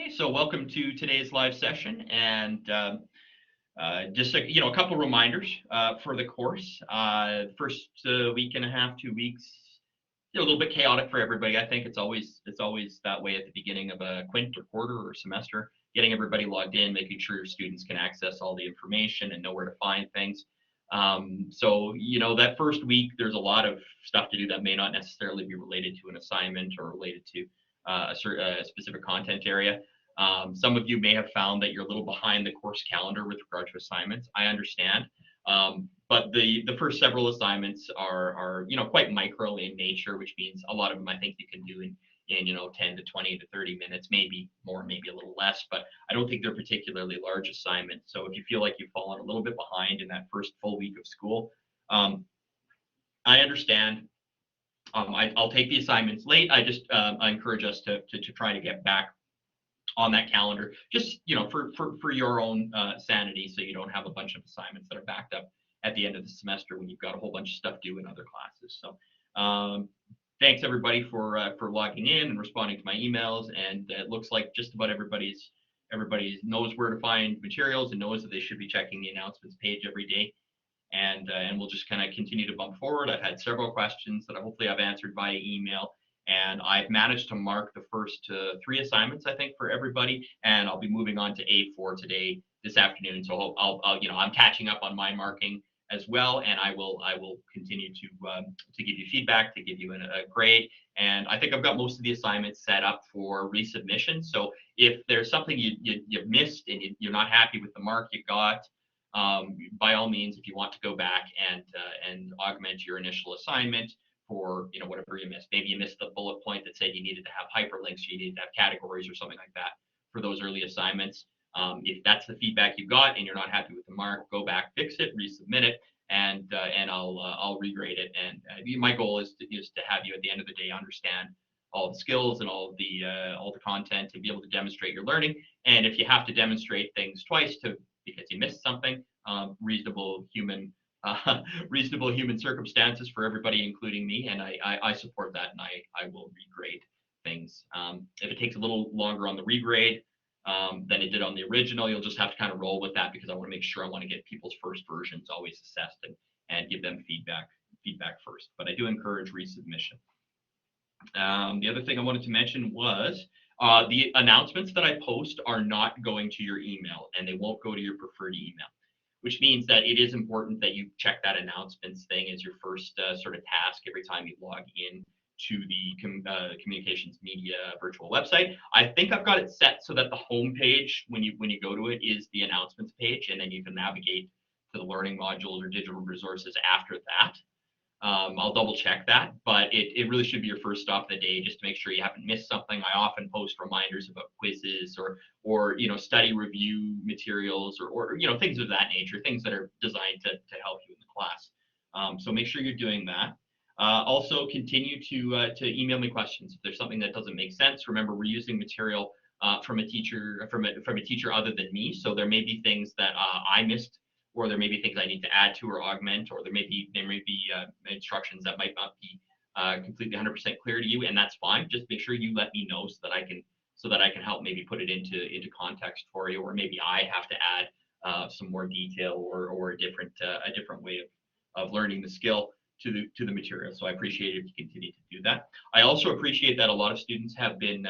Okay, so welcome to today's live session, and just a couple reminders for the course. First week and a half, 2 weeks, a little bit chaotic for everybody. I think it's always that way at the beginning of a quint or quarter or semester. Getting everybody logged in, making sure your students can access all the information and know where to find things. So that first week, there's a lot of stuff to do that may not necessarily be related to an assignment or related to a specific content area. Some of you may have found that you're a little behind the course calendar with regard to assignments. I understand, but the first several assignments are quite micro in nature, which means a lot of them I think you can do in 10 to 20 to 30 minutes, maybe more, maybe a little less, but I don't think they're particularly large assignments. So if you feel like you've fallen a little bit behind in that first full week of school, I understand. I'll take the assignments late. I encourage us to try to get back on that calendar, just for your own sanity, so you don't have a bunch of assignments that are backed up at the end of the semester when you've got a whole bunch of stuff due in other classes. So thanks everybody for logging in and responding to my emails, and it looks like just about everybody knows where to find materials and knows that they should be checking the announcements page every day. And we'll just kind of continue to bump forward. I've had several questions that hopefully I've answered via email, and I've managed to mark the first 3 assignments, I think, for everybody, and I'll be moving on to A4 this afternoon. So I'm catching up on my marking as well, and I will continue to give you feedback, to give you a grade. And I think I've got most of the assignments set up for resubmission. So if there's something you've missed and you're not happy with the mark you got, by all means, if you want to go back and augment your initial assignment for whatever you missed. Maybe you missed the bullet point that said you needed to have hyperlinks, or you needed to have categories or something like that for those early assignments. If that's the feedback you got and you're not happy with the mark, go back, fix it, resubmit it, and I'll regrade it. And my goal is to have you at the end of the day understand all the skills and all the content, and be able to demonstrate your learning. And if you have to demonstrate things twice because you missed something, reasonable human circumstances for everybody, including me, and I support that, and I will regrade things. If it takes a little longer on the regrade than it did on the original, you'll just have to kind of roll with that, because I want to make sure I want to get people's first versions always assessed and give them feedback first. But I do encourage resubmission. The other thing I wanted to mention was the announcements that I post are not going to your email, and they won't go to your preferred email, which means that it is important that you check that announcements thing as your first sort of task every time you log in to the communications media virtual website. I think I've got it set so that the home page, when you go to it, is the announcements page, and then you can navigate to the learning modules or digital resources after that. I'll double check that, but it really should be your first stop of the day, just to make sure you haven't missed something. I often post reminders about quizzes or study review materials or things of that nature, things that are designed to help you in the class. So make sure you're doing that. Also, continue to email me questions if there's something that doesn't make sense. Remember, we're using material from a teacher other than me, so there may be things that I missed, or there may be things I need to add to or augment, or there may be instructions that might not be completely 100% clear to you, and that's fine. Just make sure you let me know so that I can help maybe put it into context for you, or maybe I have to add some more detail or a different way of learning the skill to the material. So I appreciate it if you continue to do that. I also appreciate that a lot of students have been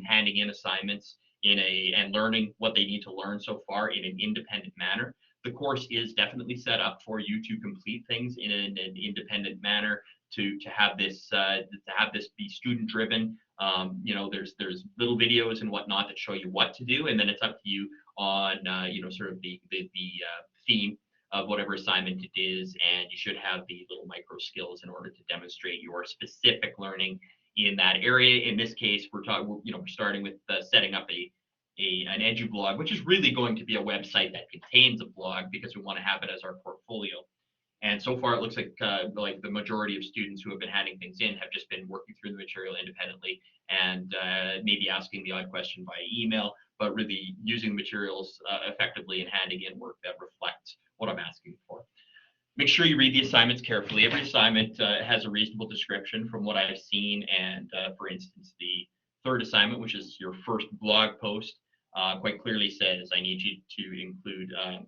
handing in assignments and learning what they need to learn so far in an independent manner. The course is definitely set up for you to complete things in an independent manner, to have this be student driven. There's little videos and whatnot that show you what to do, and then it's up to you on sort of the theme of whatever assignment it is, and you should have the little micro skills in order to demonstrate your specific learning in that area. In this case, we're starting with setting up an Edublog, which is really going to be a website that contains a blog, because we want to have it as our portfolio. And so far, it looks like the majority of students who have been handing things in have just been working through the material independently, and maybe asking the odd question via email, but really using materials effectively and handing in work that reflects what I'm asking for. Make sure you read the assignments carefully. Every assignment has a reasonable description from what I've seen, and for instance, the third assignment, which is your first blog post, quite clearly says I need you to include a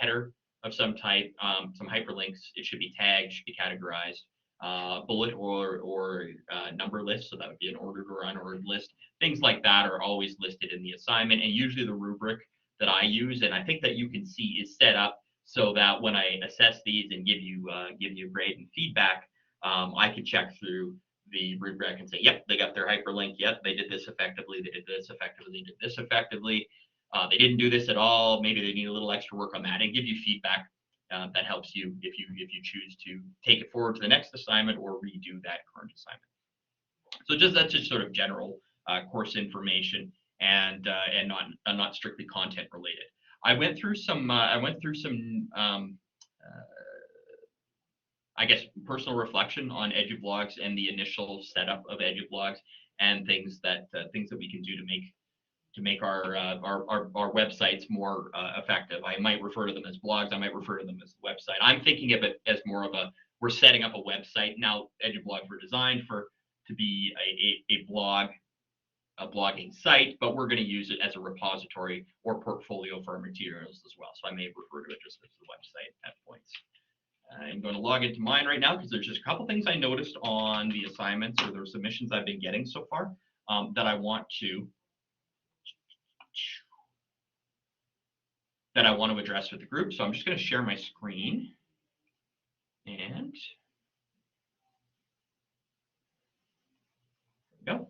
header of some type, some hyperlinks. It should be tagged, should be categorized, bullet or number list. So that would be an ordered or unordered list. Things like that are always listed in the assignment, and usually the rubric that I use, and I think that you can see, is set up so that when I assess these and give you grade and feedback, I can check through the rubric and say, yep, they got their hyperlink. Yep, they did this effectively. They did this effectively. They did this effectively. They didn't do this at all. Maybe they need a little extra work on that, and give you feedback that helps you if you choose to take it forward to the next assignment or redo that current assignment. So that's just sort of general course information and not strictly content related. I went through some I guess personal reflection on Edublogs and the initial setup of Edublogs and things that we can do to make our websites more effective. I might refer to them as blogs. I might refer to them as a website. I'm thinking of it as more of we're setting up a website now. Edublogs were designed to be a blogging site, but we're going to use it as a repository or portfolio for our materials as well. So I may refer to it just as the website at points. I'm going to log into mine right now because there's just a couple things I noticed on the assignments or the submissions I've been getting so far that I want to address with the group. So I'm just going to share my screen and there we go.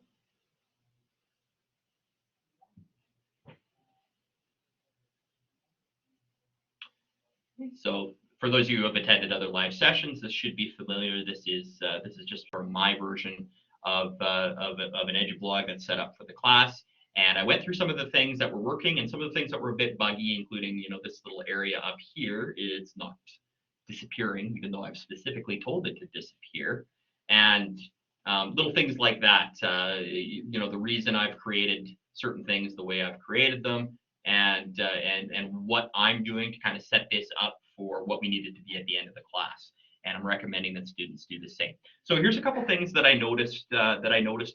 So for those of you who have attended other live sessions, this should be familiar. This is just from my version of an Edublog that's set up for the class. And I went through some of the things that were working and some of the things that were a bit buggy, including, this little area up here is not disappearing, even though I've specifically told it to disappear. And little things like that, the reason I've created certain things the way I've created them, and what I'm doing to kind of set this up for what we needed to be at the end of the class. And I'm recommending that students do the same. So here's a couple things that I noticed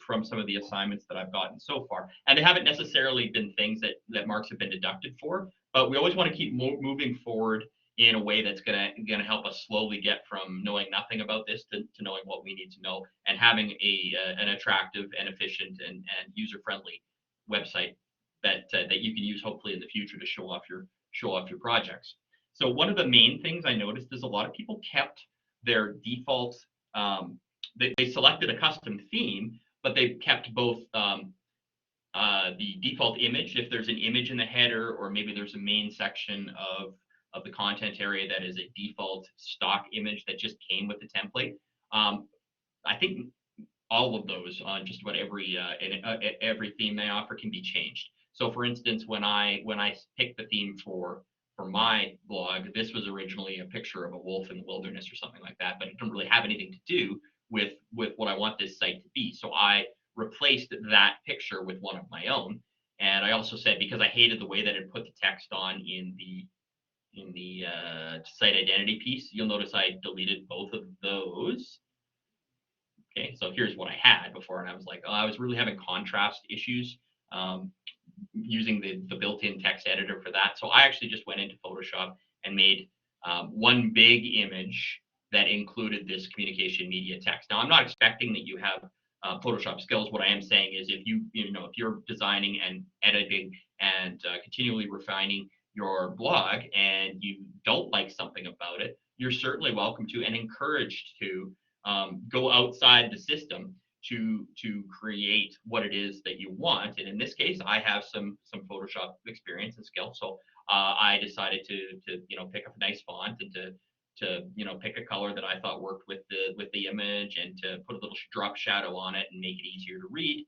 from some of the assignments that I've gotten so far. And they haven't necessarily been things that marks have been deducted for, but we always want to keep moving forward in a way that's gonna help us slowly get from knowing nothing about this to knowing what we need to know, and having an attractive and efficient and user-friendly website that you can use hopefully in the future to show off your projects. So one of the main things I noticed is a lot of people kept their default, they selected a custom theme, but they kept both the default image, if there's an image in the header, or maybe there's a main section of the content area that is a default stock image that just came with the template. I think all of those on just about every theme they offer can be changed. So for instance, when I picked the theme for my blog, this was originally a picture of a wolf in the wilderness or something like that, but it didn't really have anything to do with what I want this site to be. So I replaced that picture with one of my own. And I also said, because I hated the way that it put the text on in the site identity piece, you'll notice I deleted both of those. Okay, so here's what I had before, and I was like, oh, I was really having contrast issues using the built-in text editor for that. So I actually just went into Photoshop and made one big image that included this communication media text. Now, I'm not expecting that you have Photoshop skills. What I am saying is, if you're designing and editing and continually refining your blog and you don't like something about it, you're certainly welcome to and encouraged to go outside the system to create what it is that you want. And in this case, I have some Photoshop experience and skill, so I decided to pick up a nice font and to pick a color that I thought worked with the image, and to put a little drop shadow on it and make it easier to read.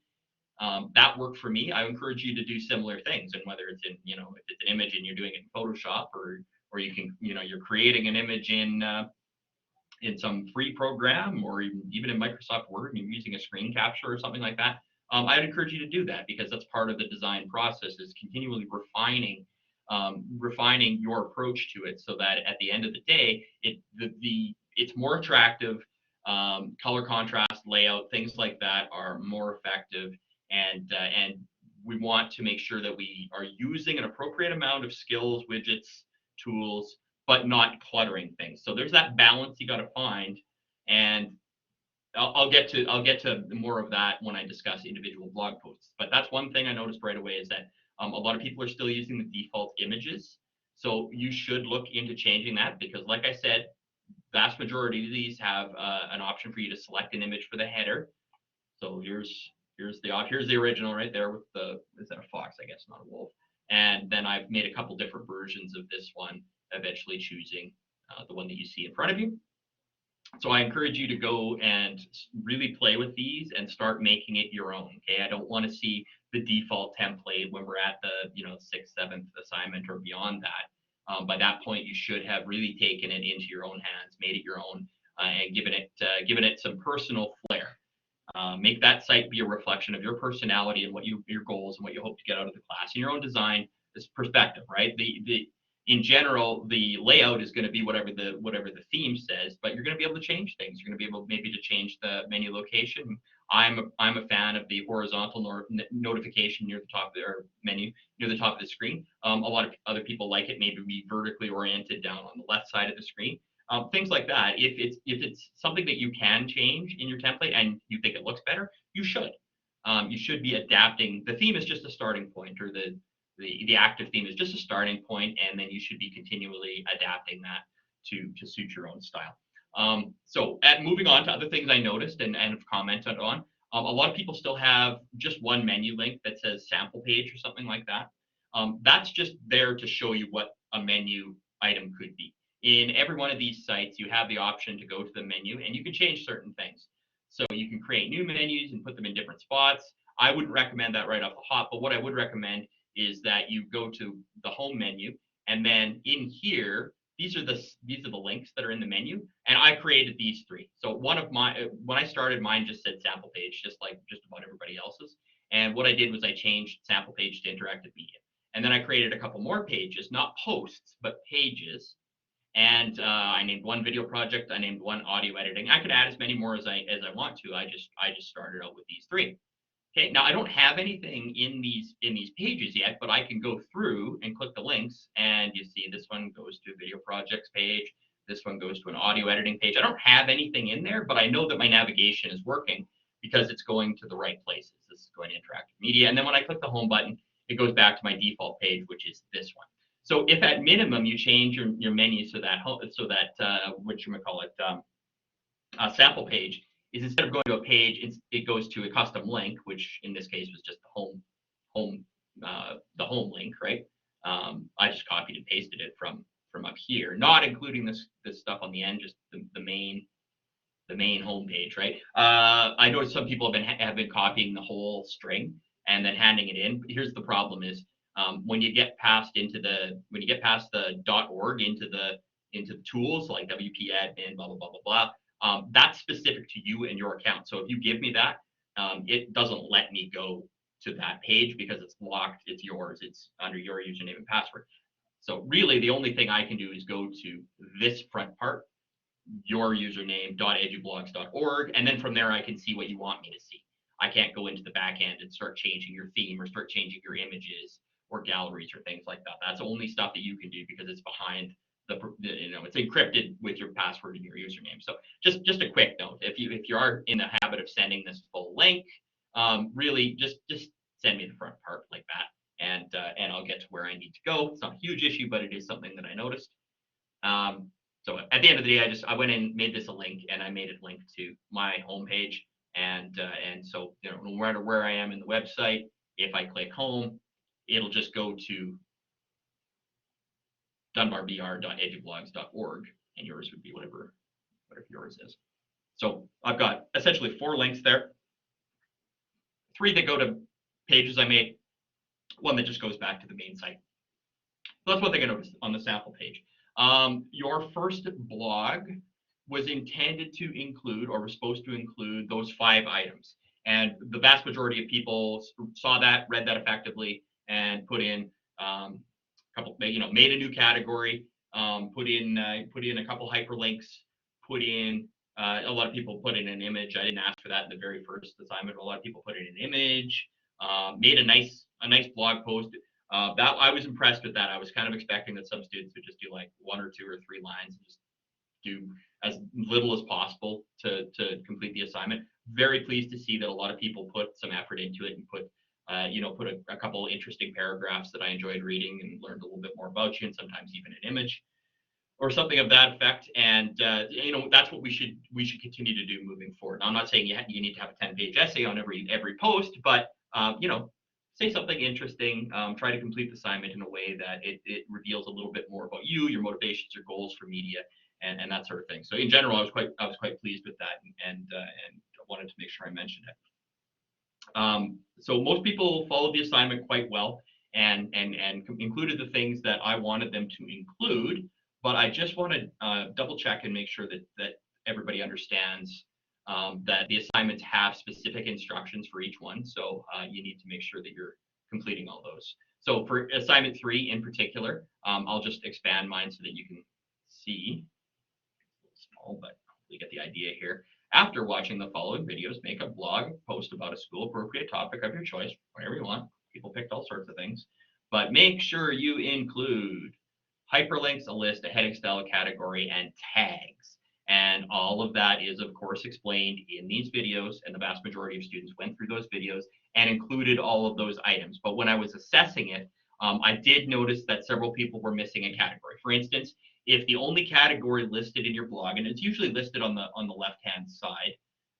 That worked for me. I encourage you to do similar things, and whether it's in if it's an image and you're doing it in Photoshop, or you can you're creating an image in some free program, or even in Microsoft Word, and you're using a screen capture or something like that, I'd encourage you to do that, because that's part of the design process, is continually refining your approach to it, so that at the end of the day, it's more attractive. Color contrast, layout, things like that are more effective, and we want to make sure that we are using an appropriate amount of skills, widgets, tools, but not cluttering things. So there's that balance you got to find, and I'll get to more of that when I discuss individual blog posts. But that's one thing I noticed right away is that a lot of people are still using the default images. So you should look into changing that because, like I said, vast majority of these have an option for you to select an image for the header. So here's the original right there with the, is that a fox? I guess not a wolf. And then I've made a couple different versions of this one, eventually choosing the one that you see in front of you. So I encourage you to go and really play with these and start making it your own. Okay, I don't want to see the default template when we're at the 6th, 7th assignment or beyond that. By that point, you should have really taken it into your own hands, made it your own, and given it some personal flair. Make that site be a reflection of your personality and your goals and what you hope to get out of the class and your own design. This perspective, right? In general, the layout is going to be whatever the theme says, but you're going to be able to change things. You're going to be able maybe to change the menu location. I'm a fan of the horizontal notification near the top of their menu, near the top of the screen. A lot of other people like it maybe be vertically oriented down on the left side of the screen. Things like that. If it's something that you can change in your template and you think it looks better, you should. You should be adapting. The theme is just a starting point, or the active theme is just a starting point, and then you should be continually adapting that to suit your own style. So moving on to other things I noticed and have commented on, a lot of people still have just one menu link that says sample page or something like that. That's just there to show you what a menu item could be. In every one of these sites, you have the option to go to the menu and you can change certain things. So you can create new menus and put them in different spots. I wouldn't recommend that right off the hop, but what I would recommend is that you go to the home menu, and then in here, these are the links that are in the menu, and I created these three. So when I started, mine just said sample page, just like just about everybody else's. And what I did was I changed sample page to interactive media, and then I created a couple more pages, not posts, but pages. And I named one video project, I named one audio editing. I could add as many more as I want to. I just started out with these three. Okay, now I don't have anything in these pages yet, but I can go through and click the links, and you see this one goes to a video projects page. This one goes to an audio editing page. I don't have anything in there, but I know that my navigation is working because it's going to the right places. This is going to interactive media, and then when I click the home button, it goes back to my default page, which is this one. So if at minimum you change your menu so that sample page is, instead of going to a page, it goes to a custom link, which in this case was just the home link, right? I just copied and pasted it from up here, not including this stuff on the end, just the main home page, right? I know some people have been copying the whole string and then handing it in. But here's the problem: is when you get past the .org into the tools like WP admin, blah blah blah blah blah. That's specific to you and your account. So if you give me that, it doesn't let me go to that page because it's locked. It's yours. It's under your username and password. So really, the only thing I can do is go to this front part, your username.edublogs.org, and then from there I can see what you want me to see. I can't go into the back end and start changing your theme or start changing your images or galleries or things like that. That's only stuff that you can do because it's behind it's encrypted with your password and your username. So just a quick note: if you are in the habit of sending this full link, really just send me the front part like that, and I'll get to where I need to go. It's not a huge issue, but it is something that I noticed. So at the end of the day, I went in, made this a link, and I made it link to my homepage. And so no matter where I am in the website, if I click home, it'll just go to dunbarbr.edublogs.org, and yours would be whatever yours is. So I've got essentially 4 links there, 3 that go to pages I made, 1 that just goes back to the main site. So that's one thing I noticed on the sample page. Your first blog was intended to include, or was supposed to include, those 5 items. And the vast majority of people saw that, read that effectively, and put in made a new category, put in a couple hyperlinks, put in a lot of people put in an image. I didn't ask for that in the very first assignment. A lot of people put in an image, Made a nice blog post. That I was impressed with that. I was kind of expecting that some students would just do like 1 or 2 or 3 lines and just do as little as possible to complete the assignment. Very pleased to see that a lot of people put some effort into it and put put a couple interesting paragraphs that I enjoyed reading and learned a little bit more about you, and sometimes even an image or something of that effect. And that's what we should continue to do moving forward. Now, I'm not saying you need to have a 10-page essay on every post, but say something interesting. Try to complete the assignment in a way that it reveals a little bit more about you, your motivations, your goals for media, and that sort of thing. So in general, I was quite pleased with that, and wanted to make sure I mentioned it. So most people followed the assignment quite well and included the things that I wanted them to include. But I just want to double check and make sure that everybody understands that the assignments have specific instructions for each one. So you need to make sure that you're completing all those. So for assignment 3 in particular, I'll just expand mine so that you can see. It's small, but you get the idea here. After watching the following videos, make a blog post about a school-appropriate topic of your choice, whatever you want. People picked all sorts of things. But make sure you include hyperlinks, a list, a heading style, a category, and tags. And all of that is, of course, explained in these videos, and the vast majority of students went through those videos and included all of those items. But when I was assessing it, I did notice that several people were missing a category. For instance, if the only category listed in your blog, and it's usually listed on the left-hand side,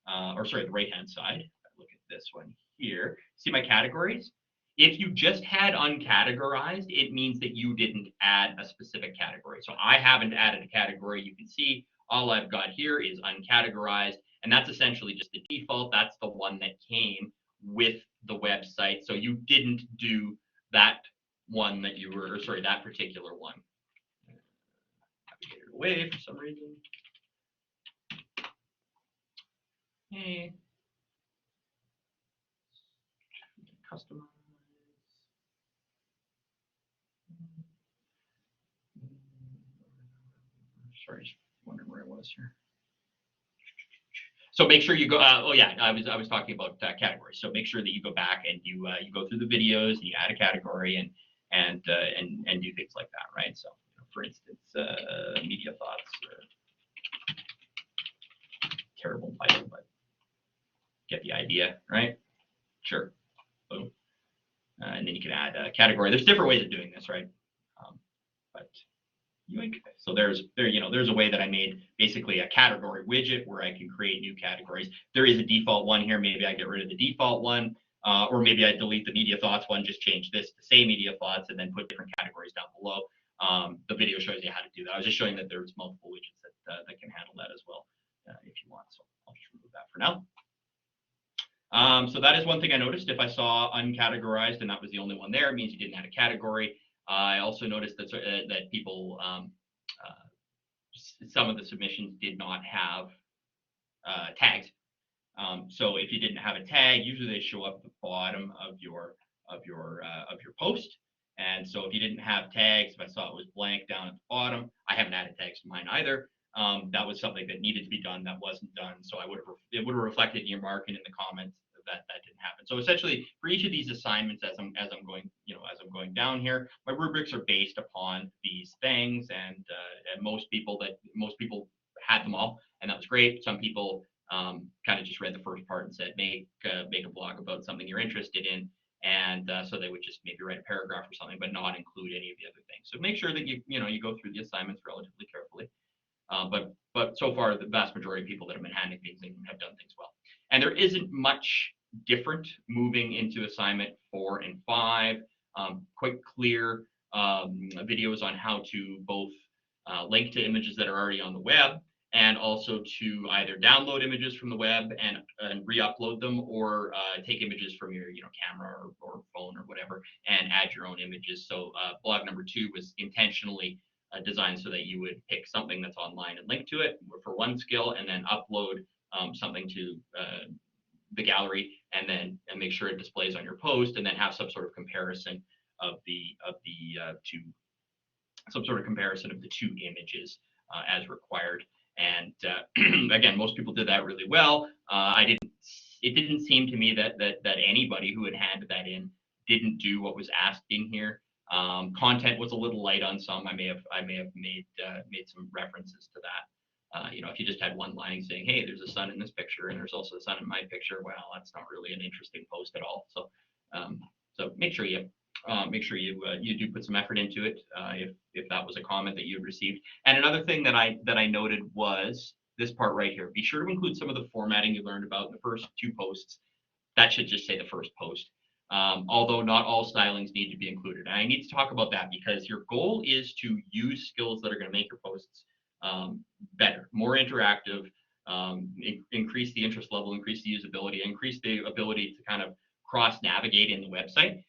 the right-hand side. Look at this one here. See my categories? If you just had uncategorized, it means that you didn't add a specific category. So I haven't added a category. You can see all I've got here is uncategorized, and that's essentially just the default. That's the one that came with the website. So you didn't do that one that you were, that particular one. Get it away for some reason. Hey. Customize. Sorry, just wondering where I was here. So make sure you go. I was talking about categories. So make sure that you go back and you go through the videos and you add a category and do things like that, right? So for instance, media thoughts. Terrible title, but get the idea, right? Sure. Boom. And then you can add a category. There's different ways of doing this, right? But so there's a way that I made basically a category widget where I can create new categories. There is a default one here. Maybe I get rid of the default one, or maybe I delete the media thoughts one, just change this to say media thoughts, and then put different categories down below. The video shows you how to do that. I was just showing that there's multiple widgets that can handle that as well if you want. So I'll just remove that for now. So that is one thing I noticed. If I saw uncategorized and that was the only one there, it means you didn't add a category. I also noticed that people, some of the submissions did not have tags. So if you didn't have a tag, usually they show up at the bottom of your post. And so if you didn't have tags, if I saw it was blank down at the bottom, I haven't added tags to mine either. That was something that needed to be done that wasn't done. So it would have reflected in your marking in the comments that didn't happen. So essentially, for each of these assignments, as I'm going down here, my rubrics are based upon these things, and most people had them all, and that was great. Some people kind of just read the first part and said make a blog about something you're interested in, and so they would just maybe write a paragraph or something, but not include any of the other things. So make sure that you go through the assignments relatively carefully. But so far, the vast majority of people that have been handing things in have done things well. And there isn't much different moving into assignment 4 and 5. Quite clear videos on how to both link to images that are already on the web, and also to either download images from the web and re-upload them, or take images from your camera or phone or whatever and add your own images. So blog number 2 was intentionally designed so that you would pick something that's online and link to it for one skill, and then upload something to the gallery, and make sure it displays on your post, and then have some sort of comparison of the two images as required. And again, most people did that really well. I didn't it didn't seem to me that anybody who had handed that in didn't do what was asked in here. Content was a little light on some. I may have made some references to that. If you just had one line saying, "Hey, there's a sun in this picture, and there's also a sun in my picture," well, that's not really an interesting post at all. So make sure you do put some effort into it if that was a comment that you received. And another thing that I noted was this part right here. Be sure to include some of the formatting you learned about in the first 2 posts. That should just say the first post. Although not all stylings need to be included. And I need to talk about that because your goal is to use skills that are going to make your posts better, more interactive, increase the interest level, increase the usability, increase the ability to kind of cross-navigate in the website.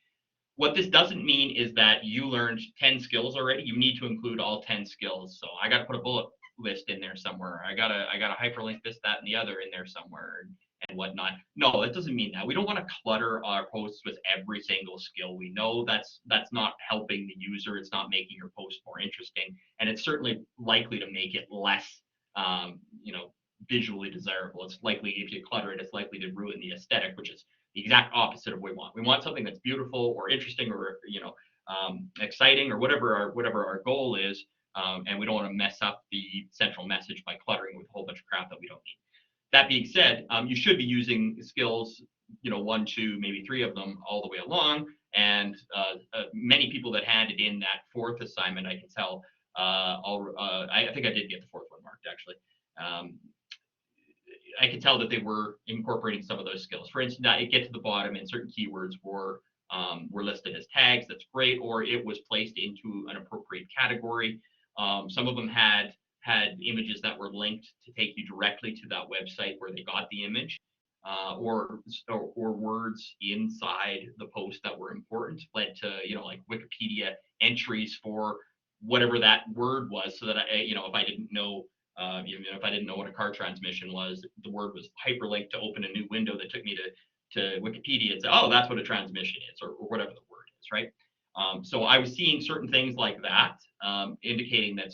What this doesn't mean is that you learned 10 skills already. You need to include all 10 skills. So I got to put a bullet list in there somewhere. I got to hyperlink this, that, and the other in there somewhere and whatnot. No, it doesn't mean that. We don't want to clutter our posts with every single skill. We know that's not helping the user. It's not making your post more interesting, and it's certainly likely to make it less, visually desirable. It's likely, if you clutter it, it's likely to ruin the aesthetic, which is the exact opposite of what we want. We want something that's beautiful or interesting or exciting or whatever our goal is, and we don't want to mess up the central message by cluttering with a whole bunch of crap that we don't need. That being said, you should be using skills, 1, 2, maybe 3 of them all the way along. And many people that handed in that 4th assignment, I can tell, I think I did get the 4th one marked actually. I could tell that they were incorporating some of those skills. For instance, it gets to the bottom and certain keywords were listed as tags. That's great. Or it was placed into an appropriate category. Some of them had images that were linked to take you directly to that website where they got the image, or words inside the post that were important, led to like Wikipedia entries for whatever that word was, so that if I didn't know. If I didn't know what a car transmission was, the word was hyperlinked to open a new window that took me to Wikipedia and say, oh, that's what a transmission is, or whatever the word is, right? So I was seeing certain things like that, indicating that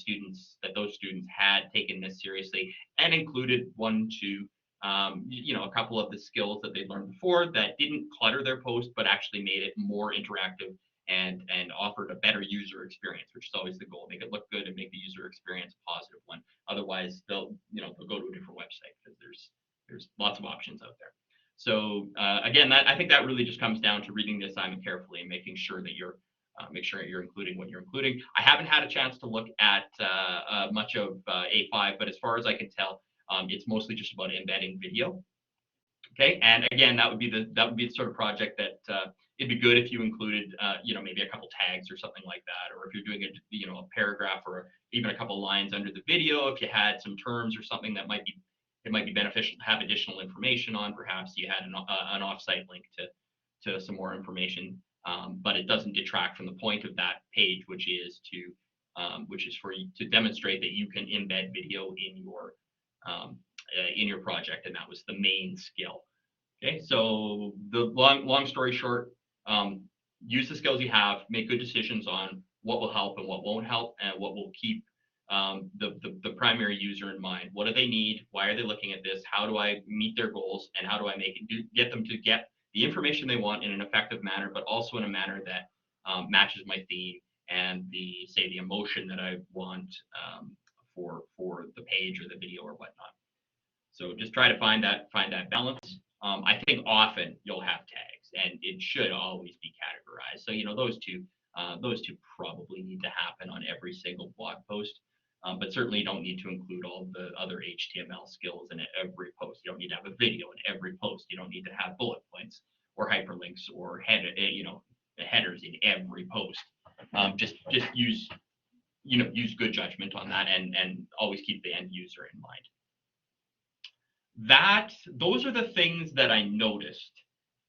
those students had taken this seriously and included 1, 2, a couple of the skills that they'd learned before that didn't clutter their post, but actually made it more interactive and offered a better user experience, which is always the goal. Make it look good and make the user experience a positive one. Otherwise, they'll go to a different website because there's lots of options out there. So again, I think that really just comes down to reading the assignment carefully and making sure that you're including what you're including. I haven't had a chance to look at much of A5, but as far as I can tell, it's mostly just about embedding video. Okay, and again, that would be the sort of project that it'd be good if you included, maybe a couple tags or something like that, or if you're doing a paragraph or even a couple lines under the video, if you had some terms or something that might be beneficial to have additional information on. Perhaps you had an offsite link to some more information, but it doesn't detract from the point of that page, which is for you to demonstrate that you can embed video in your project, and that was the main skill. Okay, so the long story short, use the skills you have, make good decisions on what will help and what won't help, and what will keep the primary user in mind. What do they need? Why are they looking at this? How do I meet their goals? And how do I get them to get the information they want in an effective manner, but also in a manner that matches my theme and the emotion that I want for the page or the video or whatnot. So just try to find that balance. I think often you'll have tags, and it should always be categorized. So those two probably need to happen on every single blog post, but certainly you don't need to include all the other HTML skills in every post. You don't need to have a video in every post. You don't need to have bullet points or hyperlinks or headers in every post. Just use good judgment on that, and always keep the end user in mind. Those are the things that I noticed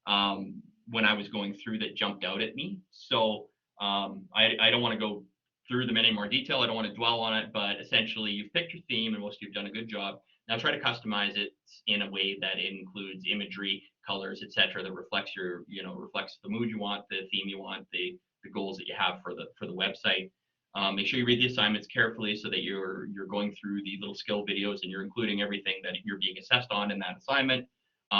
when I was going through that jumped out at me. So I don't want to go through them in any more detail. I don't want to dwell on it, but essentially you've picked your theme, and most of you have done a good job. Now try to customize it in a way that includes imagery, colors, etc., that reflects reflects the mood you want, the theme you want, the goals that you have for the website. Make sure you read the assignments carefully so that you're going through the little skill videos and you're including everything that you're being assessed on in that assignment.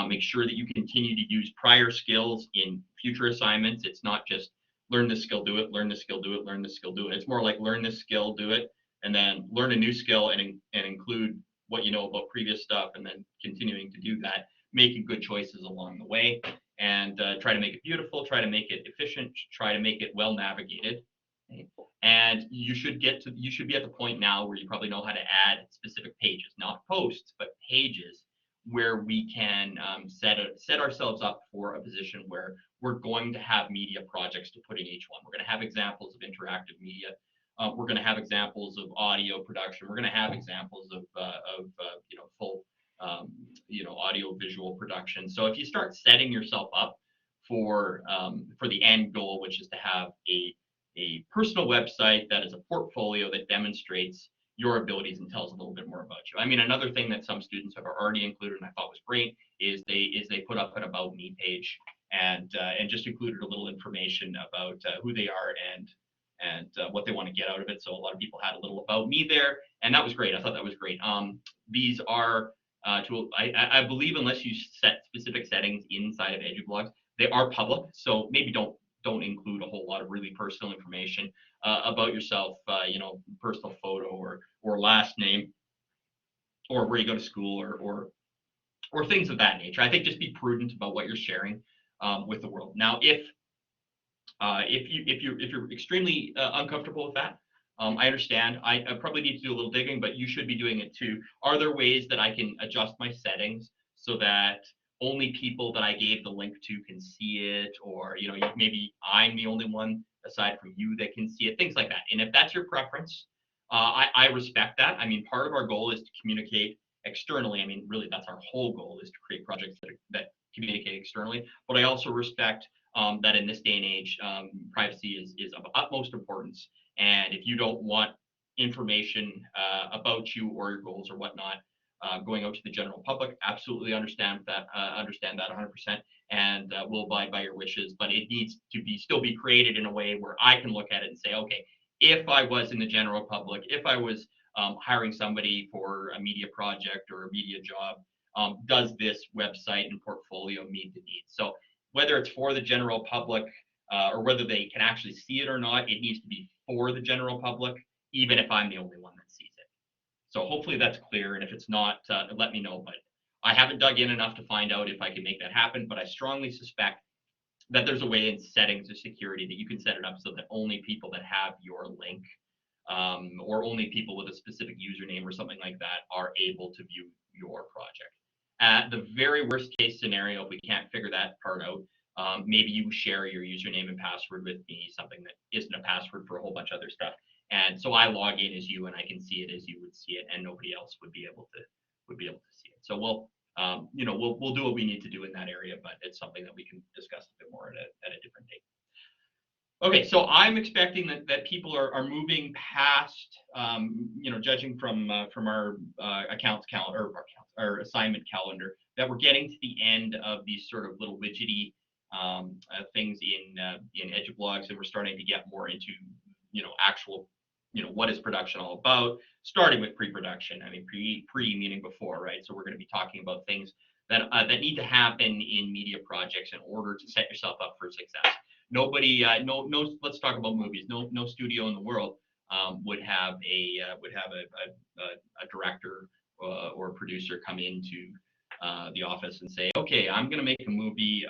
Make sure that you continue to use prior skills in future assignments. It's not just learn this skill, do it, learn this skill, do it, learn this skill, do it. It's more like learn this skill, do it, and then learn a new skill and include what you know about previous stuff, and then continuing to do that, making good choices along the way, and try to make it beautiful, try to make it efficient, try to make it well navigated. And you should be at the point now where you probably know how to add specific pages, not posts, but pages, where we can set ourselves up for a position where we're going to have media projects to put in each one. We're going to have examples of interactive media. We're going to have examples of audio production. We're going to have examples of full audio visual production. So if you start setting yourself up for the end goal, which is to have a personal website that is a portfolio that demonstrates your abilities and tells a little bit more about you. I mean, another thing that some students have already included, and I thought was great, is they put up an About Me page and just included a little information about who they are and what they want to get out of it. So a lot of people had a little About Me there, and that was great. I thought that was great. These are I believe, unless you set specific settings inside of Edublogs, they are public. So maybe don't include a whole lot of really personal information about yourself, personal photo or last name, or where you go to school, or things of that nature. I think just be prudent about what you're sharing with the world. Now, if you're extremely uncomfortable with that, I understand. I probably need to do a little digging, but you should be doing it too. Are there ways that I can adjust my settings so that only people that I gave the link to can see it, or maybe I'm the only one aside from you that can see it, things like that. And if that's your preference, I respect that. I mean, part of our goal is to communicate externally. I mean, really, that's our whole goal, is to create projects that communicate externally. But I also respect that in this day and age, privacy is of utmost importance. And if you don't want information about you or your goals or whatnot going out to the general public, absolutely understand that 100%, and will abide by your wishes. But it needs to still be created in a way where I can look at it and say, okay, if I was in the general public, if I was hiring somebody for a media project or a media job, does this website and portfolio meet the needs? So whether it's for the general public or whether they can actually see it or not, it needs to be for the general public, even if I'm the only one that sees it. So hopefully that's clear, and if it's not, let me know. But I haven't dug in enough to find out if I can make that happen, but I strongly suspect that there's a way in settings of security that you can set it up so that only people that have your link or only people with a specific username or something like that are able to view your project. At the very worst case scenario, if we can't figure that part out, maybe you share your username and password with me, something that isn't a password for a whole bunch of other stuff. And so I log in as you, and I can see it as you would see it, and nobody else would be able to see it. So we'll do what we need to do in that area, but it's something that we can discuss a bit more at a different date. Okay, so I'm expecting that people are moving past, judging from our accounts calendar, or our assignment calendar, that we're getting to the end of these sort of little widgety things in Edublogs, and we're starting to get more into actual what is production all about, starting with pre-production. I mean, pre meaning before, right? So we're going to be talking about things that need to happen in media projects in order to set yourself up for success. Nobody, let's talk about movies. No studio in the world would have a director or a producer come into the office and say, okay, I'm going to make a movie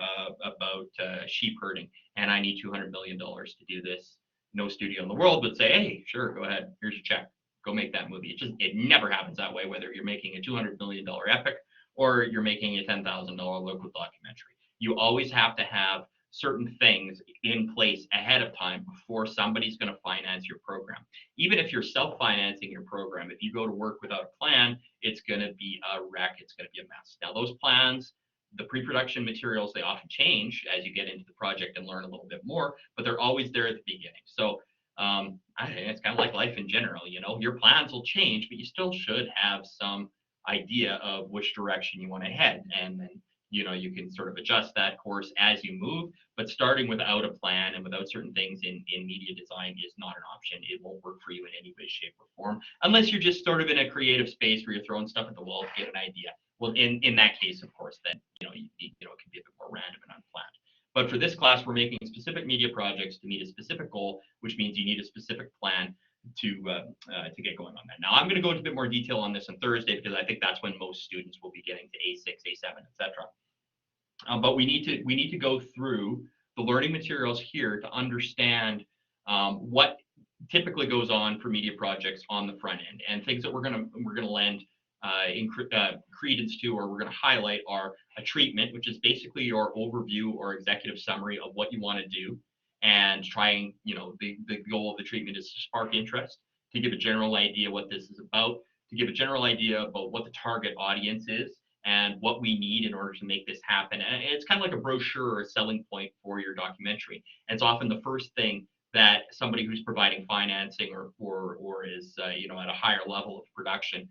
about sheep herding, and I need $200 million to do this. No studio in the world would say, hey, sure, go ahead. Here's your check. Go make that movie. It never happens that way, whether you're making a $200 million epic or you're making a $10,000 local documentary. You always have to have certain things in place ahead of time before somebody's going to finance your program. Even if you're self-financing your program, if you go to work without a plan, it's going to be a wreck. It's going to be a mess. Now, those plans, the pre-production materials, they often change as you get into the project and learn a little bit more, but they're always there at the beginning. So it's kind of like life in general. Your plans will change, but you still should have some idea of which direction you want to head, and then you can sort of adjust that course as you move. But starting without a plan and without certain things in media design is not an option. It won't work for you in any way, shape, or form, unless you're just sort of in a creative space where you're throwing stuff at the wall to get an idea. Well, in that case, of course, then it can be a bit more random and unplanned. But for this class, we're making specific media projects to meet a specific goal, which means you need a specific plan to get going on that. Now, I'm going to go into a bit more detail on this on Thursday because I think that's when most students will be getting to A6, A7, etc. But we need to go through the learning materials here to understand what typically goes on for media projects on the front end, and things that we're gonna lend credence to, or we're gonna highlight, are a treatment, which is basically your overview or executive summary of what you want to do, and trying, the goal of the treatment is to spark interest, to give a general idea what this is about, to give a general idea about what the target audience is, and what we need in order to make this happen. And it's kind of like a brochure or a selling point for your documentary. And it's often the first thing that somebody who's providing financing or is at a higher level of production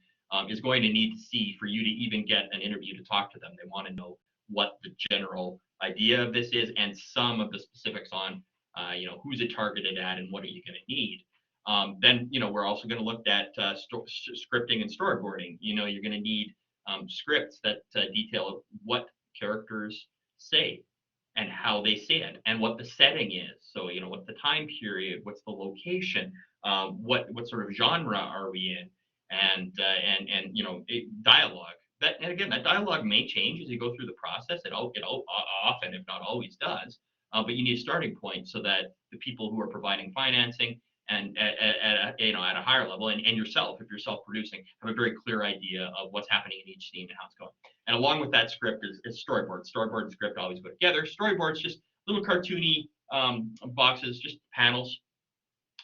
is going to need to see for you to even get an interview to talk to them. They want to know what the general idea of this is and some of the specifics on who's it targeted at and what are you going to need. Then we're also going to look at scripting and storyboarding. You're going to need scripts that detail what characters say and how they say it and what the setting is. So what's the time period, what's the location, what sort of genre are we in, and dialogue. And again, that dialogue may change as you go through the process. It often, if not always, does. But you need a starting point so that the people who are providing financing and at a higher level, and yourself, if you're self-producing, have a very clear idea of what's happening in each scene and how it's going. And along with that script is storyboard. Storyboard and script always go together. Storyboard's just little cartoony boxes, just panels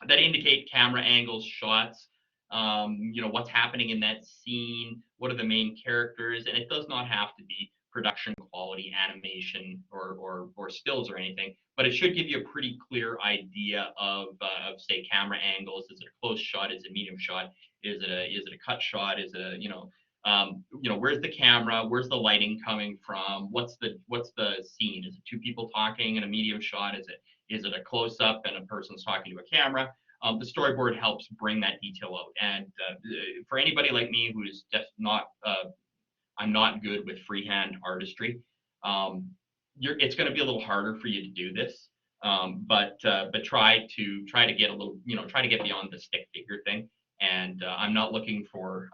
that indicate camera angles, shots, what's happening in that scene, what are the main characters, and it does not have to be production quality animation or stills or anything, but it should give you a pretty clear idea of say camera angles. Is it a close shot? Is it a medium shot? Is it a cut shot? Is it where's the camera? Where's the lighting coming from? What's the scene? Is it two people talking in a medium shot? Is it a close up and a person's talking to a camera? The storyboard helps bring that detail out. And for anybody like me who is just not I'm not good with freehand artistry. It's going to be a little harder for you to do this, but try to get a little, try to get beyond the stick figure thing. And I'm not looking for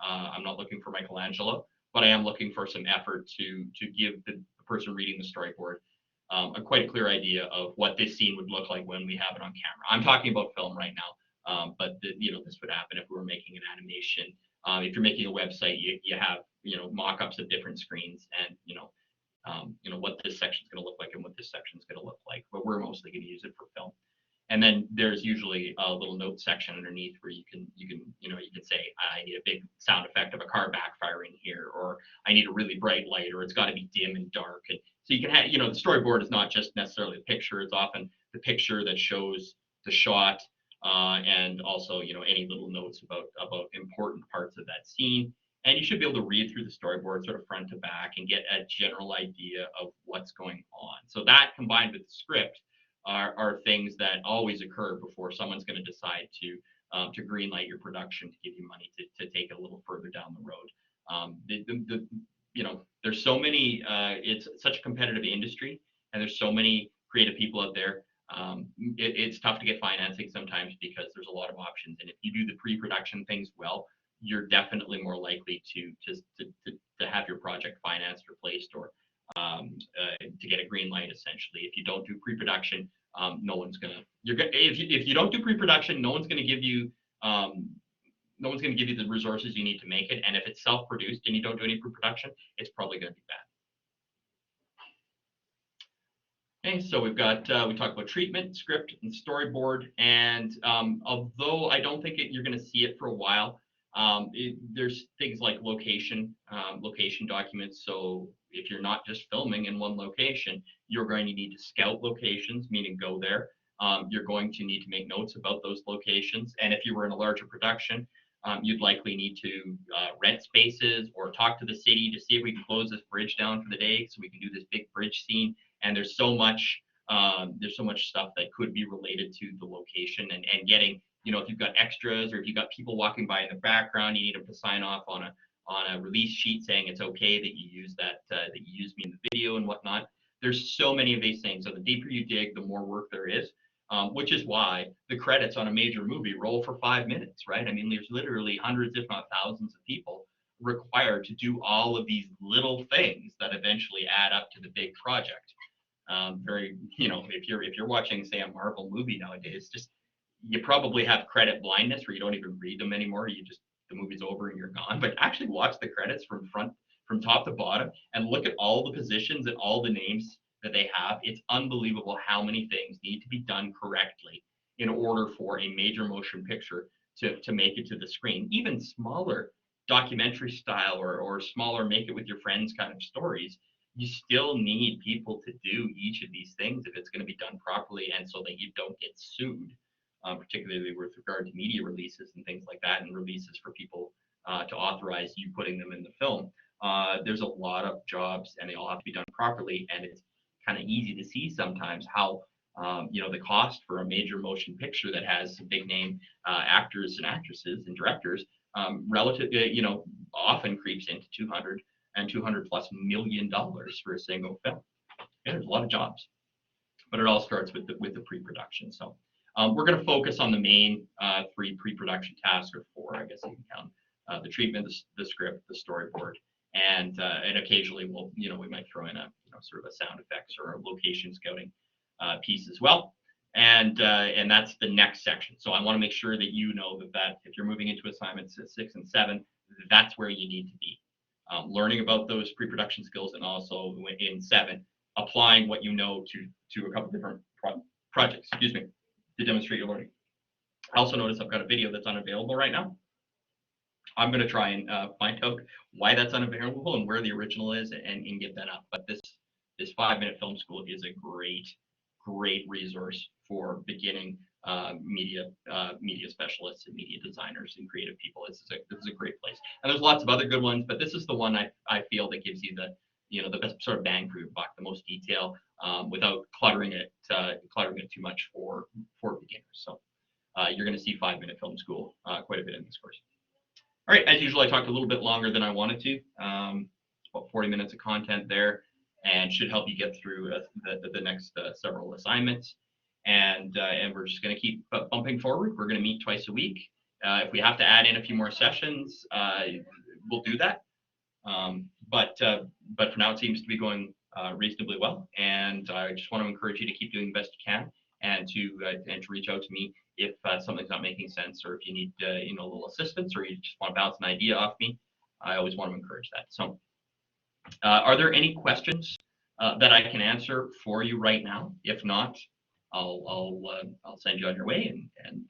Michelangelo, but I am looking for some effort to give the person reading the storyboard quite a clear idea of what this scene would look like when we have it on camera. I'm talking about film right now, but this would happen if we were making an animation. If you're making a website, you have mock-ups of different screens and what this section is going to look like and what this section is going to look like. But we're mostly going to use it for film. And then there's usually a little note section underneath where you can say, I need a big sound effect of a car backfiring here, or I need a really bright light, or it's got to be dim and dark. And so you can have, the storyboard is not just necessarily a picture. It's often the picture that shows the shot, and also, any little notes about important parts of that scene. And you should be able to read through the storyboard sort of front to back and get a general idea of what's going on. So that combined with the script are things that always occur before someone's going to decide to greenlight your production, to give you money to take it a little further down the road. There's so many, it's such a competitive industry, and there's so many creative people out there. It's tough to get financing sometimes because there's a lot of options. And if you do the pre-production things well, you're definitely more likely to have your project financed or placed, or to get a green light. Essentially, if you don't do pre-production, no one's gonna. If you don't do pre-production, no one's gonna give you the resources you need to make it. And if it's self-produced and you don't do any pre-production, it's probably gonna be bad. Okay, so we talked about treatment, script, and storyboard. And although I don't think you're going to see it for a while, there's things like location documents. So if you're not just filming in one location, you're going to need to scout locations, meaning go there. You're going to need to make notes about those locations. And if you were in a larger production, you'd likely need to rent spaces or talk to the city to see if we can close this bridge down for the day so we can do this big bridge scene. And there's so much stuff that could be related to the location and getting, if you've got extras or if you've got people walking by in the background, you need them to sign off on on a release sheet saying it's okay that you use that you use me in the video and whatnot. There's so many of these things. So the deeper you dig, the more work there is, which is why the credits on a major movie roll for 5 minutes, right? I mean, there's literally hundreds, if not thousands, of people required to do all of these little things that eventually add up to the big project. If you're watching, say, a Marvel movie nowadays, just you probably have credit blindness where you don't even read them anymore. You just the movie's over and you're gone. But actually watch the credits from top to bottom and look at all the positions and all the names that they have. It's unbelievable how many things need to be done correctly in order for a major motion picture to make it to the screen. Even smaller documentary style or smaller make it with your friends kind of stories, you still need people to do each of these things if it's going to be done properly and so that you don't get sued, particularly with regard to media releases and things like that, and releases for people to authorize you putting them in the film. There's a lot of jobs and they all have to be done properly, and it's kind of easy to see sometimes how the cost for a major motion picture that has some big name actors and actresses and directors often creeps into 200 and 200 plus $1 million for a single film. Yeah, there's a lot of jobs, but it all starts with the pre-production. So we're going to focus on the main 3 pre-production tasks, or 4, I guess you can count: the treatment, the script, the storyboard, and occasionally we might throw in a sort of a sound effects or a location scouting piece as well. And that's the next section. So I want to make sure that you know that if you're moving into assignments 6 and 7, that's where you need to be. Learning about those pre-production skills, and also in 7, applying what you know to a couple different projects, to demonstrate your learning. I also notice I've got a video that's unavailable right now. I'm going to try and find out why that's unavailable and where the original is, and get that up. But this 5-minute film school is a great resource for beginning media specialists and media designers and creative people. This is a great place, and there's lots of other good ones, but this is the one I feel that gives you the best sort of bang for your buck, the most detail, without cluttering it too much for beginners. So you're going to see 5-minute film school quite a bit in this course. All right, as usual, I talked a little bit longer than I wanted to. About 40 minutes of content there, and should help you get through the next several assignments. And we're just going to keep bumping forward. We're going to meet twice a week. If we have to add in a few more sessions, we'll do that. But for now, it seems to be going reasonably well. And I just want to encourage you to keep doing the best you can, and to reach out to me if something's not making sense, or if you need a little assistance, or you just want to bounce an idea off me. I always want to encourage that. So are there any questions that I can answer for you right now? If not, I'll send you on your way and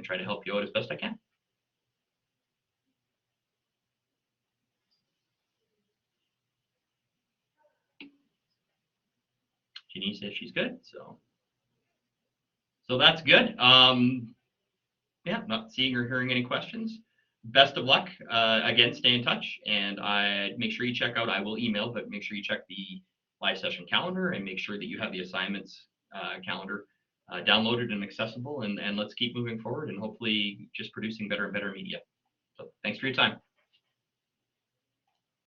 try to help you out as best I can. Jeannie says she's good, so that's good. Yeah, not seeing or hearing any questions. Best of luck. Again, stay in touch, and make sure you check out. I will email, but make sure you check the live session calendar, and make sure that you have the assignments calendar downloaded and accessible. And let's keep moving forward, and hopefully just producing better and better media. So thanks for your time.